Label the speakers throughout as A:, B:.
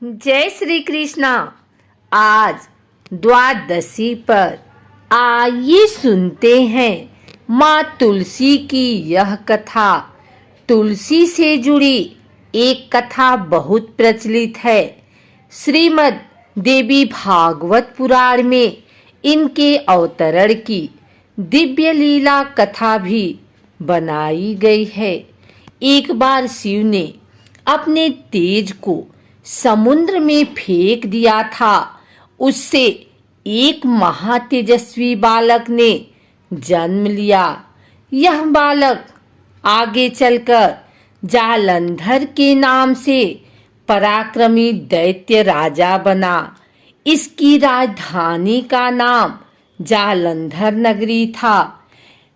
A: जय श्री कृष्णा। आज द्वादशी पर आइए सुनते हैं माँ तुलसी की यह कथा। तुलसी से जुड़ी एक कथा बहुत प्रचलित है। श्रीमद् देवी भागवत पुराण में इनके अवतरण की दिव्य लीला कथा भी बनाई गई है। एक बार शिव ने अपने तेज को समुद्र में फेंक दिया था। उससे एक महातेजस्वी बालक ने जन्म लिया। यह बालक आगे चलकर जालंधर के नाम से पराक्रमी दैत्य राजा बना। इसकी राजधानी का नाम जालंधर नगरी था।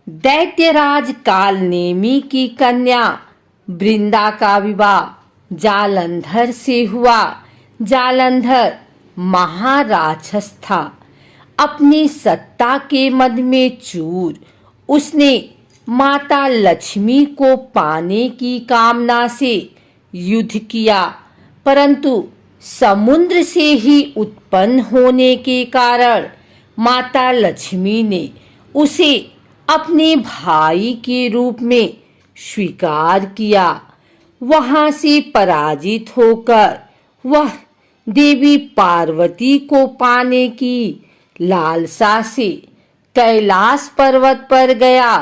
A: दैत्यराज कालनेमी की कन्या वृंदा का विवाह जालंधर से हुआ। जालंधर महाराक्षस था। अपनी सत्ता के मद में चूर उसने माता लक्ष्मी को पाने की कामना से युद्ध किया, परंतु समुद्र से ही उत्पन्न होने के कारण माता लक्ष्मी ने उसे अपने भाई के रूप में स्वीकार किया। वहां से पराजित होकर वह देवी पार्वती को पाने की लालसा से कैलाश पर्वत पर गया।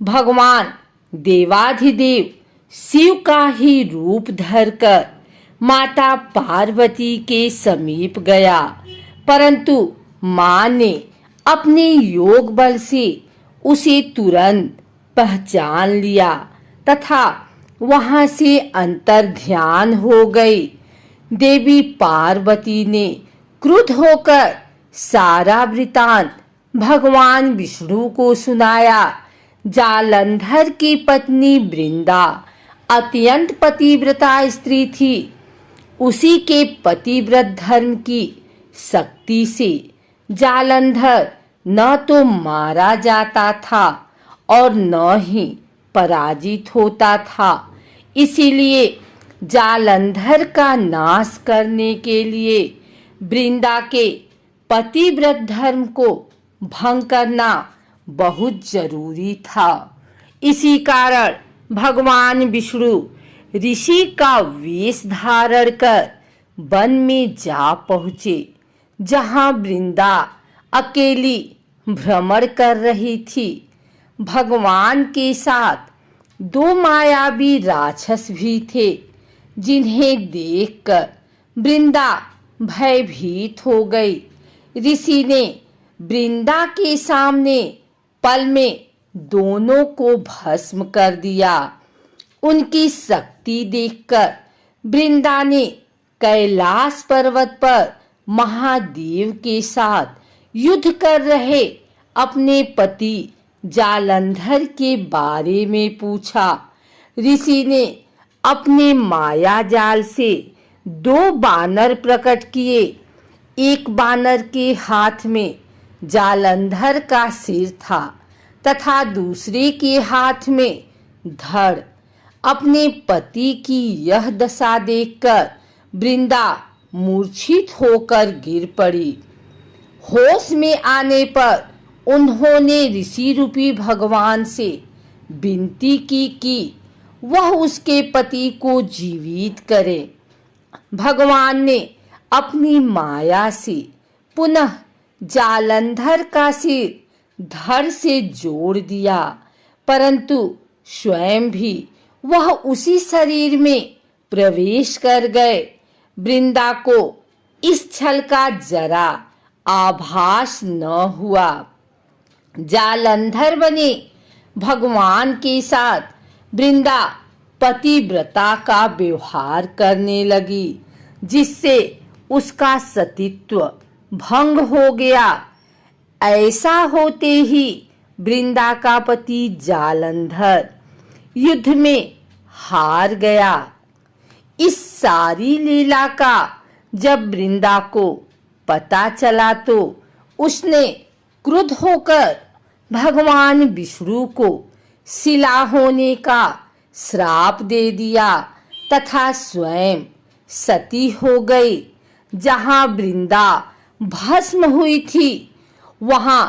A: भगवान देवाधिदेव शिव का ही रूप धरकर माता पार्वती के समीप गया, परंतु मां ने अपने योग बल से उसे तुरंत पहचान लिया तथा वहां से अंतर ध्यान हो गई। देवी पार्वती ने क्रुद्ध होकर सारा वृतांत भगवान विष्णु को सुनाया। जालंधर की पत्नी वृंदा अत्यंत पतिव्रता स्त्री थी। उसी के पतिव्रत धर्म की शक्ति से जालंधर न तो मारा जाता था और न ही पराजित होता था। इसीलिए जालंधर का नाश करने के लिए वृंदा के पतिव्रत धर्म को भंग करना बहुत जरूरी था। इसी कारण भगवान विष्णु ऋषि का वेश धारण कर वन में जा पहुँचे, जहाँ वृंदा अकेली भ्रमण कर रही थी। भगवान के साथ दो मायावी राक्षस भी थे, जिन्हें देखकर वृंदा भयभीत हो गई। ऋषि ने वृंदा के सामने पल में दोनों को भस्म कर दिया। उनकी शक्ति देखकर वृंदा ने कैलाश पर्वत पर महादेव के साथ युद्ध कर रहे अपने पति जालंधर के बारे में पूछा। ऋषि ने अपने माया जाल से दो बानर प्रकट किए। एक बानर के हाथ में जालंधर का सिर था तथा दूसरे के हाथ में धड़। अपने पति की यह दशा देखकर वृंदा मूर्छित होकर गिर पड़ी। होश में आने पर उन्होंने ऋषि रूपी भगवान से विनती की कि वह उसके पति को जीवित करे। भगवान ने अपनी माया से पुनः जालंधर का सिर धड़ से जोड़ दिया, परंतु स्वयं भी वह उसी शरीर में प्रवेश कर गए। वृंदा को इस छल का जरा आभास न हुआ। जालंधर बने भगवान के साथ वृंदा पतिव्रता का व्यवहार करने लगी, जिससे उसका सतीत्व भंग हो गया। ऐसा होते ही वृंदा का पति जालंधर युद्ध में हार गया। इस सारी लीला का जब वृंदा को पता चला तो उसने क्रुद्ध होकर भगवान विष्णु को शिला होने का श्राप दे दिया तथा स्वयं सती हो गई। जहाँ वृंदा भस्म हुई थी वहाँ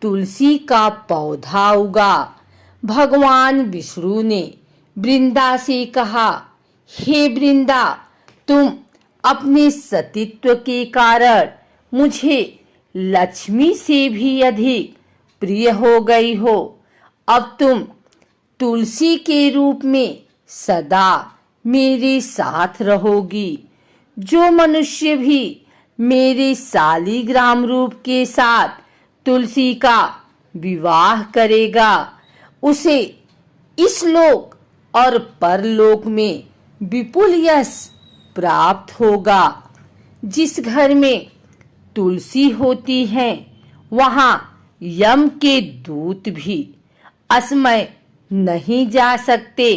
A: तुलसी का पौधा उगा। भगवान विष्णु ने वृंदा से कहा, हे वृंदा, तुम अपने सतीत्व के कारण मुझे लक्ष्मी से भी अधिक प्रिय हो गई हो। अब तुम तुलसी के रूप में सदा मेरे साथ रहोगी। जो मनुष्य भी मेरे शालिग्राम रूप के साथ तुलसी का विवाह करेगा उसे इस लोक और परलोक में विपुल यश प्राप्त होगा। जिस घर में तुलसी होती है वहाँ यम के दूत भी असमय नहीं जा सकते।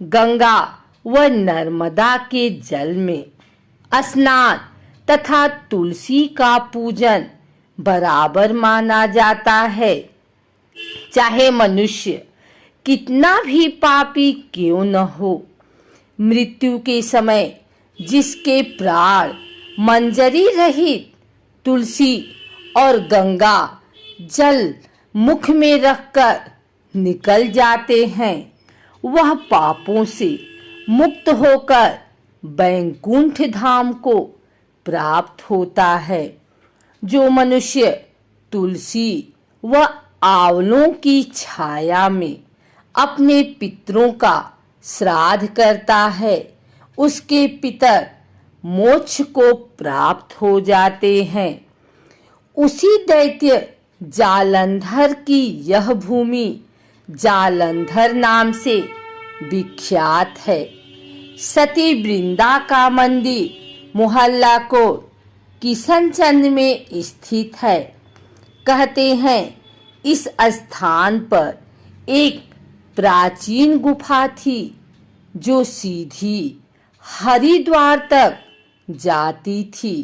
A: गंगा व नर्मदा के जल में स्नान तथा तुलसी का पूजन बराबर माना जाता है। चाहे मनुष्य कितना भी पापी क्यों न हो, मृत्यु के समय जिसके प्राण मंजरी रहित तुलसी और गंगा जल मुख में रखकर निकल जाते हैं, वह पापों से मुक्त होकर बैकुंठ धाम को प्राप्त होता है। जो मनुष्य तुलसी व आंवलों की छाया में अपने पितरों का श्राद्ध करता है उसके पितर मोक्ष को प्राप्त हो जाते हैं। उसी दैत्य जालंधर की यह भूमि जालंधर नाम से विख्यात है। सती वृंदा का मंदिर मोहल्ला कोट किशनचंद में स्थित है। कहते हैं इस स्थान पर एक प्राचीन गुफा थी जो सीधी हरिद्वार तक जाती थी।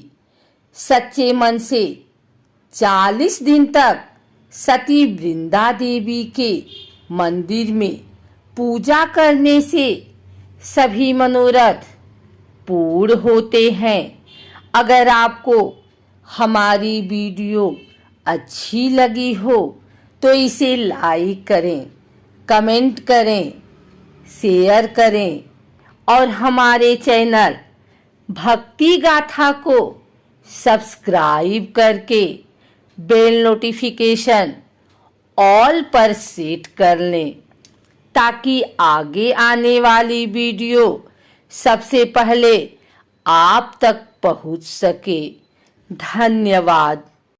A: सच्चे मन से 40 दिन तक सती वृंदा देवी के मंदिर में पूजा करने से सभी मनोरथ पूर्ण होते हैं। अगर आपको हमारी वीडियो अच्छी लगी हो तो इसे लाइक करें, कमेंट करें, शेयर करें और हमारे चैनल भक्ति गाथा को सब्सक्राइब करके बेल नोटिफिकेशन ऑल पर सेट कर लें ताकि आगे आने वाली वीडियो सबसे पहले आप तक पहुंच सके। धन्यवाद।